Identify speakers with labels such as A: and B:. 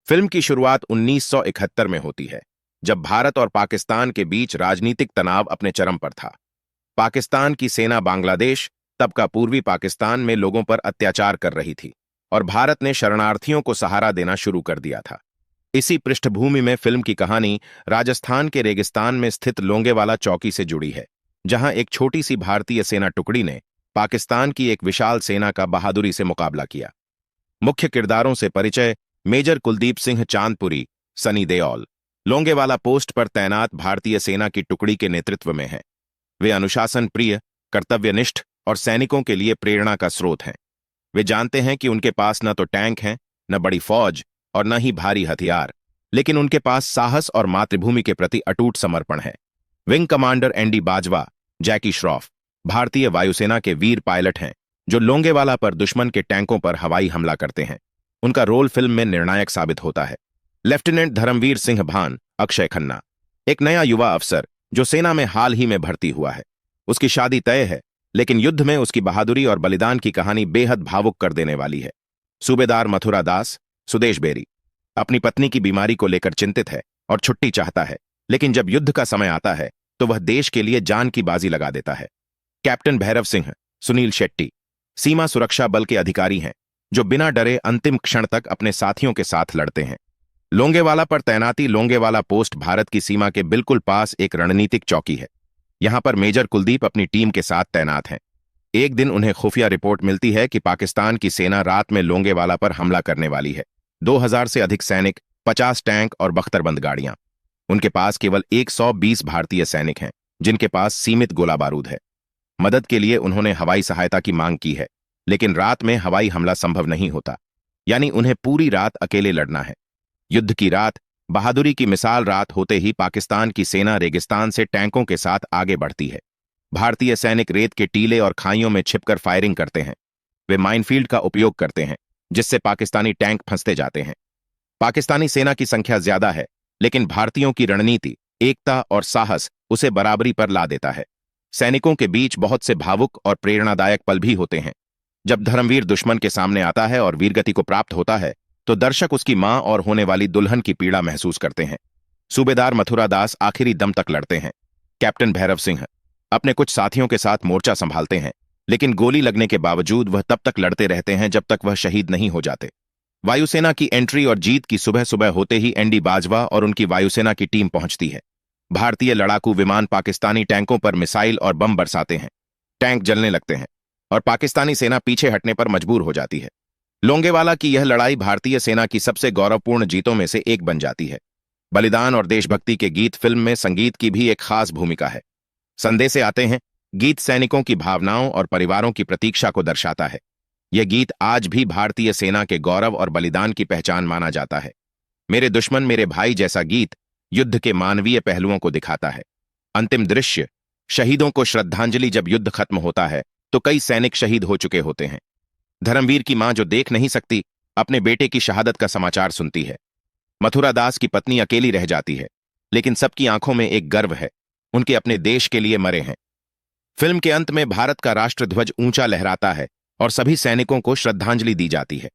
A: Film की शुरुआत 1971 में होती है, जब भारत और पाकिस्तान के बीच राजनीतिक तनाव अपने चरम पर था। पाकिस्तान की सेना बांग्लादेश, तब का पूर्वी पाकिस्तान में लोगों पर अत्याचार कर रही थी और भारत ने शरणार्थियों को सहारा देना शुरू कर दिया था। इसी पृष्ठभूमि में फिल्म की कहानी राजस्थान के रेगिस्तान में स्थित लोंगेवाला चौकी से जुड़ी है, जहां एक छोटी सी भारतीय सेना टुकड़ी ने पाकिस्तान की एक विशाल सेना का बहादुरी से मुकाबला किया। मुख्य किरदारों से परिचय। मेजर कुलदीप सिंह चांदपुरी, सनी देओल, लोंगेवाला पोस्ट पर तैनात भारतीय सेना की टुकड़ी के नेतृत्व में हैं। वे अनुशासन प्रिय, कर्तव्यनिष्ठ और सैनिकों के लिए प्रेरणा का स्रोत हैं। वे जानते हैं कि उनके पास न तो टैंक हैं, न बड़ी फौज और न ही भारी हथियार, लेकिन उनके पास साहस और मातृभूमि के प्रति अटूट समर्पण है। विंग कमांडर एनडी बाजवा, जैकी श्रॉफ, भारतीय वायुसेना के वीर पायलट हैं, जो लोंगेवाला पर दुश्मन के टैंकों पर हवाई हमला करते हैं। उनका रोल फिल्म में निर्णायक साबित होता है। लेफ्टिनेंट धर्मवीर सिंह भान, अक्षय खन्ना, एक नया युवा अफसर जो सेना में हाल ही में भर्ती हुआ है। उसकी शादी तय है, लेकिन युद्ध में उसकी बहादुरी और बलिदान की कहानी बेहद भावुक कर देने वाली है। सूबेदार मथुरा दास, सुदेश बेरी, अपनी पत्नी की बीमारी को लेकर चिंतित है और छुट्टी चाहता है, लेकिन जब युद्ध का समय आता है तो वह देश के लिए जान की बाजी लगा देता है। कैप्टन भैरव सिंह, सुनील शेट्टी, सीमा सुरक्षा बल के अधिकारी हैं, जो बिना डरे अंतिम क्षण तक अपने साथियों के साथ लड़ते हैं। लोंगेवाला पर तैनाती। लोंगेवाला पोस्ट भारत की सीमा के बिल्कुल पास एक रणनीतिक चौकी है। यहां पर मेजर कुलदीप अपनी टीम के साथ तैनात हैं। एक दिन उन्हें खुफिया रिपोर्ट मिलती है कि पाकिस्तान की सेना रात में लोंगेवाला पर हमला करने वाली है। 2000 से अधिक सैनिक, 50 टैंक और बख्तरबंद गाड़ियां। उनके पास केवल 120 भारतीय सैनिक हैं, जिनके पास सीमित गोला बारूद है। मदद के लिए उन्होंने हवाई सहायता की मांग की है, लेकिन रात में हवाई हमला संभव नहीं होता, यानी उन्हें पूरी रात अकेले लड़ना है। युद्ध की रात, बहादुरी की मिसाल। रात होते ही पाकिस्तान की सेना रेगिस्तान से टैंकों के साथ आगे बढ़ती है। भारतीय सैनिक रेत के टीले और खाइयों में छिपकर फायरिंग करते हैं। वे माइनफील्ड का उपयोग करते हैं, जिससे पाकिस्तानी टैंक फंसते जाते हैं। पाकिस्तानी सेना की संख्या ज्यादा है, लेकिन भारतीयों की रणनीति, एकता और साहस उसे बराबरी पर ला देता है। सैनिकों के बीच बहुत से भावुक और प्रेरणादायक पल भी होते हैं। जब धर्मवीर दुश्मन के सामने आता है और वीरगति को प्राप्त होता है, तो दर्शक उसकी मां और होने वाली दुल्हन की पीड़ा महसूस करते हैं। सूबेदार मथुरा दास आखिरी दम तक लड़ते हैं। कैप्टन भैरव सिंह अपने कुछ साथियों के साथ मोर्चा संभालते हैं, लेकिन गोली लगने के बावजूद वह तब तक लड़ते रहते हैं जब तक वह शहीद नहीं हो जाते। वायुसेना की एंट्री और जीत की सुबह सुबह होते ही एनडी बाजवा और उनकी वायुसेना की टीम पहुंचती है। भारतीय लड़ाकू विमान पाकिस्तानी टैंकों पर मिसाइल और बम बरसाते हैं। टैंक जलने लगते हैं और पाकिस्तानी सेना पीछे हटने पर मजबूर हो जाती है। लोंगेवाला की यह लड़ाई भारतीय सेना की सबसे गौरवपूर्ण जीतों में से एक बन जाती है। बलिदान और देशभक्ति के गीत। फिल्म में संगीत की भी एक खास भूमिका है। संदेशे आते हैं। गीत सैनिकों की भावनाओं और परिवारों की प्रतीक्षा को दर्शाता है। यह गीत आज भी भारतीय सेना के गौरव और बलिदान की पहचान माना जाता है। मेरे दुश्मन मेरे भाई जैसा गीत युद्ध के मानवीय पहलुओं को दिखाता है। अंतिम दृश्य, शहीदों को श्रद्धांजलि। जब युद्ध खत्म होता है तो कई सैनिक शहीद हो चुके होते हैं। धर्मवीर की मां, जो देख नहीं सकती, अपने बेटे की शहादत का समाचार सुनती है। मथुरा दास की पत्नी अकेली रह जाती है, लेकिन सबकी आंखों में एक गर्व है। उनके अपने देश के लिए मरे हैं। फिल्म के अंत में भारत का राष्ट्रध्वज ऊंचा लहराता है और सभी सैनिकों को श्रद्धांजलि दी जाती है।